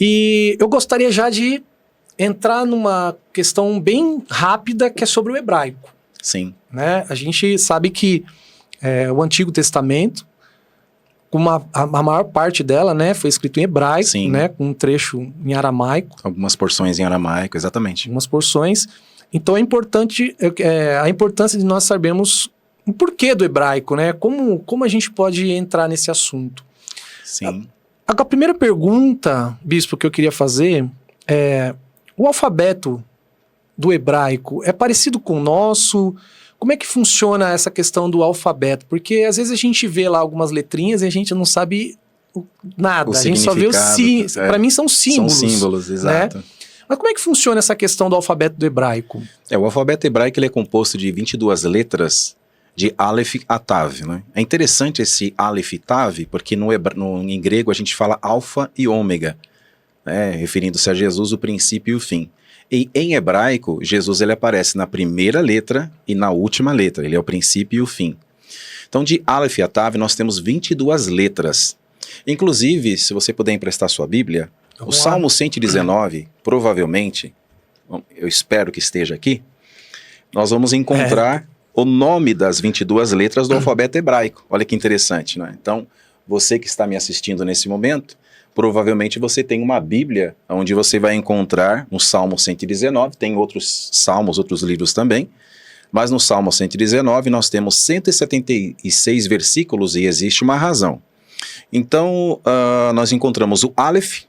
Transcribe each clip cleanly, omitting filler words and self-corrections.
E eu gostaria já de entrar numa questão bem rápida que é sobre o hebraico. Sim. Né? A gente sabe que o Antigo Testamento, a maior parte dela, né, foi escrito em hebraico, Sim. né, com um trecho em aramaico. Algumas porções em aramaico, exatamente. Algumas porções. Então é importante, a importância de nós sabermos o porquê do hebraico, né? Como a gente pode entrar nesse assunto. Sim. A primeira pergunta, bispo, que eu queria fazer é: o alfabeto do hebraico é parecido com o nosso? Como é que funciona essa questão do alfabeto? Porque às vezes a gente vê lá algumas letrinhas e a gente não sabe nada. A gente só vê os símbolos. Para mim são símbolos. São símbolos, exato. Né? Mas como é que funciona essa questão do alfabeto do hebraico? O alfabeto hebraico ele é composto de 22 letras de Aleph a Tav, né? É interessante esse Aleph e Tav, porque em grego a gente fala alfa e ômega, né? Referindo-se a Jesus, o princípio e o fim. E em hebraico, Jesus ele aparece na primeira letra e na última letra, ele é o princípio e o fim. Então de Aleph a Tav nós temos 22 letras. Inclusive, se você puder emprestar sua Bíblia, o Salmo 119, provavelmente, eu espero que esteja aqui, nós vamos encontrar o nome das 22 letras do alfabeto hebraico. Olha que interessante, né? Então, você que está me assistindo nesse momento, provavelmente você tem uma Bíblia onde você vai encontrar no Salmo 119, tem outros salmos, outros livros também, mas no Salmo 119 nós temos 176 versículos e existe uma razão. Então, nós encontramos o Aleph,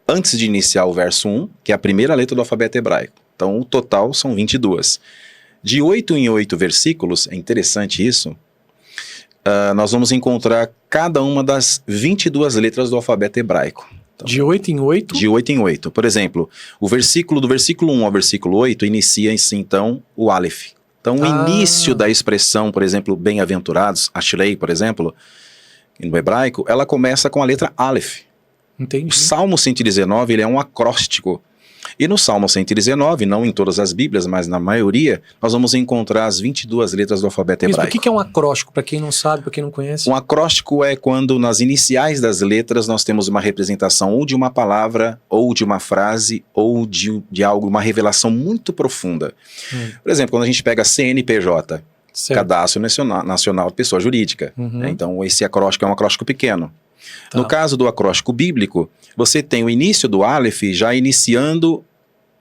antes de iniciar o verso 1, que é a primeira letra do alfabeto hebraico. Então, o total são 22. De 8 em 8 versículos, é interessante isso, nós vamos encontrar cada uma das 22 letras do alfabeto hebraico. Então, de 8 em 8? De 8 em 8. Por exemplo, do versículo 1 ao versículo 8 inicia-se então o Aleph. Então, o início da expressão, por exemplo, bem-aventurados, Ashrei, por exemplo, no hebraico, ela começa com a letra Aleph. Entendi. O Salmo 119 ele é um acróstico. E no Salmo 119, não em todas as Bíblias, mas na maioria, nós vamos encontrar as 22 letras do alfabeto hebraico. Mas o que é um acróstico, para quem não sabe, para quem não conhece? Um acróstico é quando nas iniciais das letras nós temos uma representação ou de uma palavra, ou de uma frase, ou de algo, uma revelação muito profunda. Por exemplo, quando a gente pega CNPJ, certo. Cadastro Nacional de Pessoa Jurídica. Então esse acróstico é um acróstico pequeno. Tá. No caso do acróstico bíblico, você tem o início do Aleph já iniciando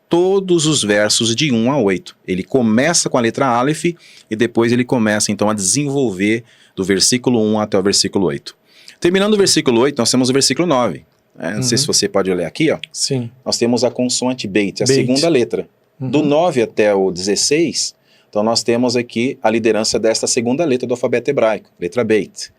todos os versos de 1 a 8. Ele começa com a letra Aleph e depois ele começa então a desenvolver do versículo 1 até o versículo 8. Terminando o versículo 8, nós temos o versículo 9. Não sei se você pode olhar aqui, ó. Sim. Nós temos a consoante Beit, a segunda letra. Do 9 até o 16, então nós temos aqui a liderança desta segunda letra do alfabeto hebraico, letra Beit.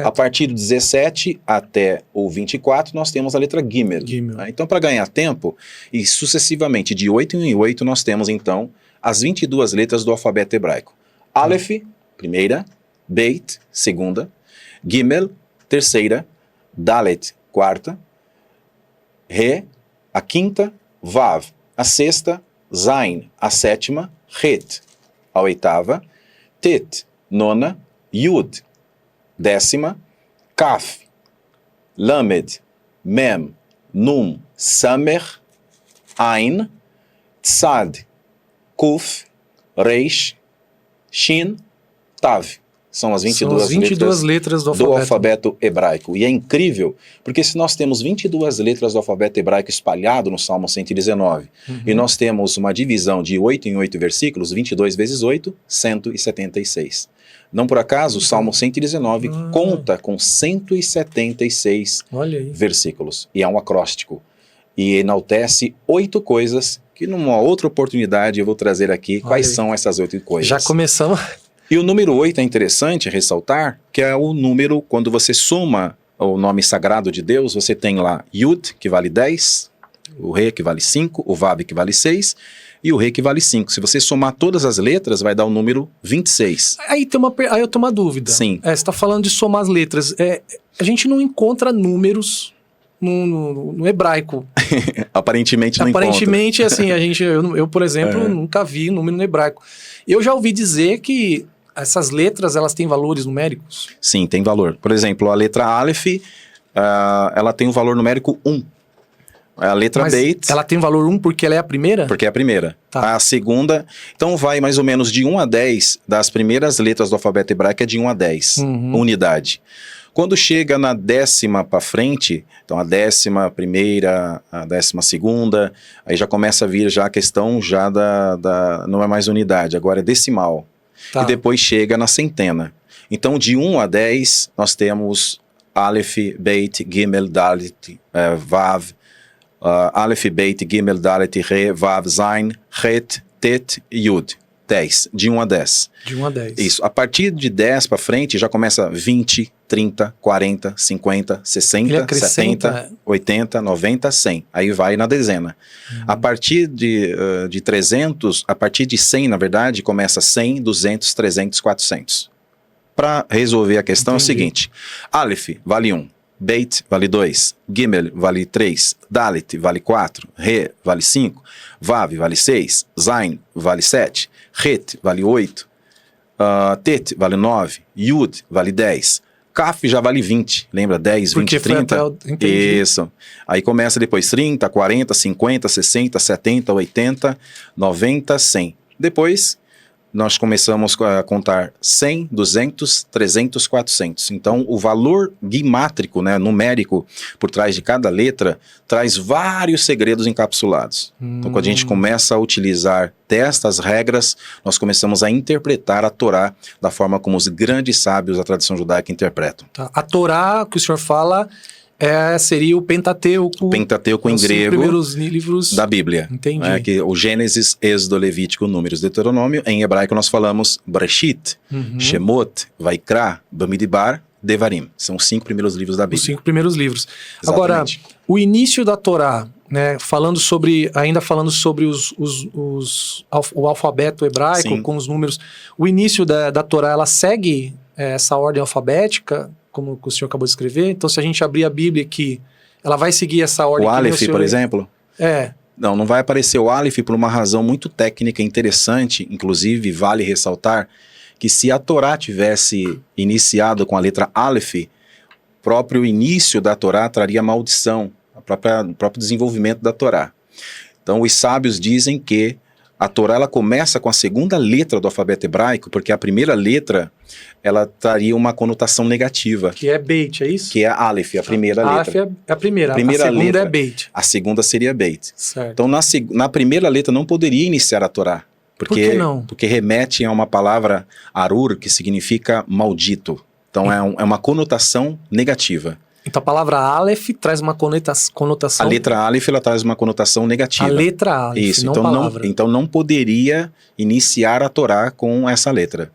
A partir do 17 até o 24, nós temos a letra Gimel. Então, para ganhar tempo, e sucessivamente de 8 em 8, nós temos então as 22 letras do alfabeto hebraico. Aleph, primeira, Beit, segunda, Gimel, terceira, Dalet, quarta, Re, a quinta, Vav, a sexta, Zain, a sétima, Het, a oitava, Tet, nona, Yud, décima, Kaf, Lamed, Mem, Num, Samer, Ain, Tzad, Kuf, Reish, Shin, Tav. São as 22 letras do alfabeto hebraico. E é incrível, porque se nós temos 22 letras do alfabeto hebraico espalhado no Salmo 119, e nós temos uma divisão de 8 em 8 versículos, 22 vezes 8, 176. Não por acaso, o Salmo 119 conta com 176 versículos. E é um acróstico. E enaltece 8 coisas que numa outra oportunidade eu vou trazer aqui quais são essas 8 coisas. Já começamos. E o número 8 é interessante ressaltar, que é o número, quando você soma o nome sagrado de Deus, você tem lá Yud, que vale 10, o Re, que vale 5, o Vav, que vale 6, e o Re, que vale 5. Se você somar todas as letras, vai dar o número 26. Aí eu tenho uma dúvida. Sim. Você está falando de somar as letras. A gente não encontra números no hebraico. Aparentemente não encontra. Aparentemente, assim, eu, por exemplo, nunca vi número no hebraico. Eu já ouvi dizer que essas letras, elas têm valores numéricos? Sim, tem valor. Por exemplo, a letra Aleph, ela tem um valor numérico 1. A letra Mas Beit, ela tem valor 1 porque ela é a primeira? porque é a primeira. Tá. A segunda, então vai mais ou menos de 1 a 10, das primeiras letras do alfabeto hebraico é de 1 a 10, unidade. Quando chega na 10ª para frente, então a 11ª, a 12ª, aí já começa a vir já a questão já não é mais unidade, agora é decimal. Tá. E depois chega na centena. Então de 1 a 10 nós temos Aleph, Beit, Gimel, Dalet, Vav, Aleph, Beit, Gimel, Dalet, Re, Vav, Zain, Het, Tet e Yud. 10, de 1 a 10. De 1 a 10. Isso. A partir de 10 para frente já começa 20, 30, 40, 50, 60, 70, 80, 90, 100. Aí vai na dezena. A partir de 300, a partir de 100, na verdade, começa 100, 200, 300, 400. Para resolver a questão é o seguinte. Aleph vale 1. Beit vale 2, Gimel vale 3, Dalet vale 4, Re vale 5, Vav vale 6, Zain vale 7, Het vale 8, Tet vale 9, Yud vale 10, Kaf já vale 20, lembra? 10, 20, 30? Isso. Aí começa depois 30, 40, 50, 60, 70, 80, 90, 100. Depois nós começamos a contar 100, 200, 300, 400. Então, o valor guimátrico, né, numérico, por trás de cada letra, traz vários segredos encapsulados. Então, quando a gente começa a utilizar destas regras, nós começamos a interpretar a Torá da forma como os grandes sábios da tradição judaica interpretam. Tá. A Torá, que o senhor fala, seria o Pentateuco. O Pentateuco em grego, primeiros livros da Bíblia. Entendi. Que o Gênesis, Êxodo, Levítico, Números, Deuteronômio. Em hebraico nós falamos Breshit, Shemot, Vaikra, Bamidbar, Devarim. São os 5 primeiros livros da Bíblia. Os 5 primeiros livros. Exatamente. Agora, o início da Torá, né, ainda falando sobre o alfabeto hebraico, Sim. com os números, o início da Torá, ela segue essa ordem alfabética, como o senhor acabou de escrever? Então, se a gente abrir a Bíblia aqui, ela vai seguir essa ordem? O Aleph, por exemplo? Não vai aparecer o Aleph por uma razão muito técnica interessante, inclusive vale ressaltar que se a Torá tivesse iniciado com a letra Aleph, o próprio início da Torá traria maldição, o próprio desenvolvimento da Torá. Então, os sábios dizem que a Torá ela começa com a segunda letra do alfabeto hebraico, porque a primeira letra ela traria uma conotação negativa. Que é Beit, é isso? Que é Aleph, a primeira letra. Aleph é a primeira segunda letra é Beit. A segunda seria Beit. Certo. Então, na primeira letra não poderia iniciar a Torá. Por que não? Porque remete a uma palavra arur, que significa maldito. Então, é uma conotação negativa. Então a palavra Aleph traz uma conotação... A letra Aleph ela traz uma conotação negativa. A letra Aleph, isso, não então palavra. Então não poderia iniciar a Torá com essa letra.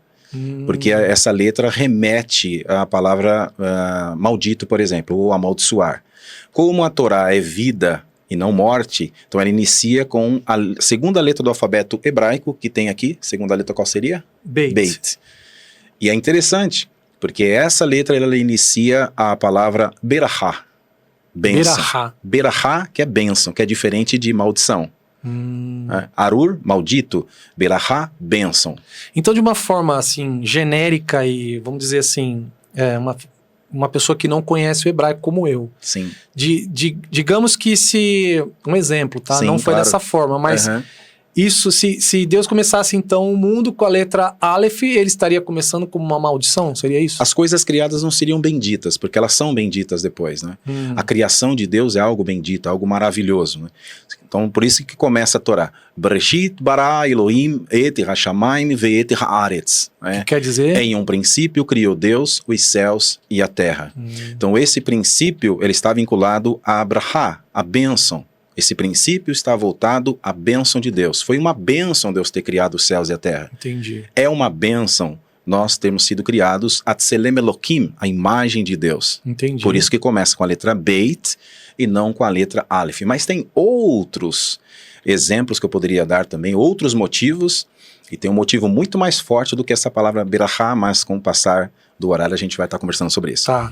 Porque essa letra remete à palavra maldito, por exemplo, ou amaldiçoar. Como a Torá é vida e não morte, então ela inicia com a segunda letra do alfabeto hebraico, que tem aqui, segunda letra qual seria? Beit. Beit. E é interessante, porque essa letra ela inicia a palavra berachá, bênção. Berachá, que é bênção, que é diferente de maldição. Arur, maldito, berachá, bênção. Então, de uma forma assim, genérica e, vamos dizer assim, uma pessoa que não conhece o hebraico como eu. Sim. Digamos que um exemplo, tá? Sim, não foi claro. dessa forma, mas... Isso, se Deus começasse então o mundo com a letra Aleph, ele estaria começando como uma maldição? Seria isso? As coisas criadas não seriam benditas, porque elas são benditas depois, né? A criação de Deus é algo bendito, algo maravilhoso, né? Então, por isso que começa a Torá. Bereshit bara Elohim et hashamayim ve'et haaretz. Que quer dizer? Em um princípio criou Deus os céus e a terra. Então, esse princípio, ele está vinculado a Abrahá, a bênção. Esse princípio está voltado à bênção de Deus. Foi uma bênção Deus ter criado os céus e a terra. Entendi. É uma bênção nós termos sido criados a Tselem Elohim, a imagem de Deus. Entendi. Por isso que começa com a letra Beit e não com a letra Aleph. Mas tem outros exemplos que eu poderia dar também, outros motivos, e tem um motivo muito mais forte do que essa palavra Berachá, mas com o passar do horário a gente vai estar conversando sobre isso. Tá.